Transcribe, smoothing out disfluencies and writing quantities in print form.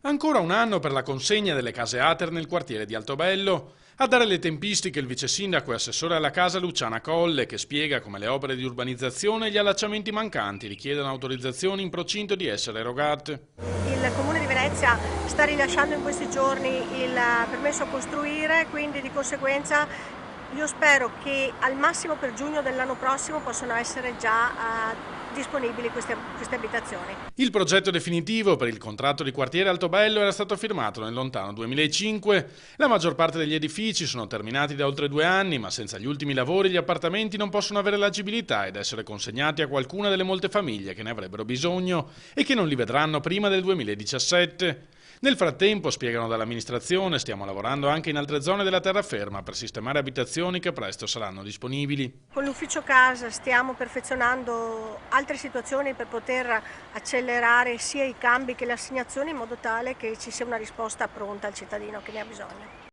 Ancora un anno per la consegna delle case Ater nel quartiere di Altobello. A dare le tempistiche il vice sindaco e assessore alla casa Luciana Colle, che spiega come le opere di urbanizzazione e gli allacciamenti mancanti richiedono autorizzazioni in procinto di essere erogate. Il Comune di Venezia sta rilasciando in questi giorni il permesso a costruire, quindi di conseguenza io spero che al massimo per giugno dell'anno prossimo possano essere già disponibili queste abitazioni. Il progetto definitivo per il contratto di quartiere Altobello era stato firmato nel lontano 2005. La maggior parte degli edifici sono terminati da oltre 2 anni, ma senza gli ultimi lavori gli appartamenti non possono avere l'agibilità ed essere consegnati a qualcuna delle molte famiglie che ne avrebbero bisogno e che non li vedranno prima del 2017. Nel frattempo, spiegano dall'amministrazione, stiamo lavorando anche in altre zone della terraferma per sistemare abitazioni che presto saranno disponibili. Con l'ufficio casa stiamo perfezionando altre situazioni per poter accelerare sia i cambi che le assegnazioni in modo tale che ci sia una risposta pronta al cittadino che ne ha bisogno.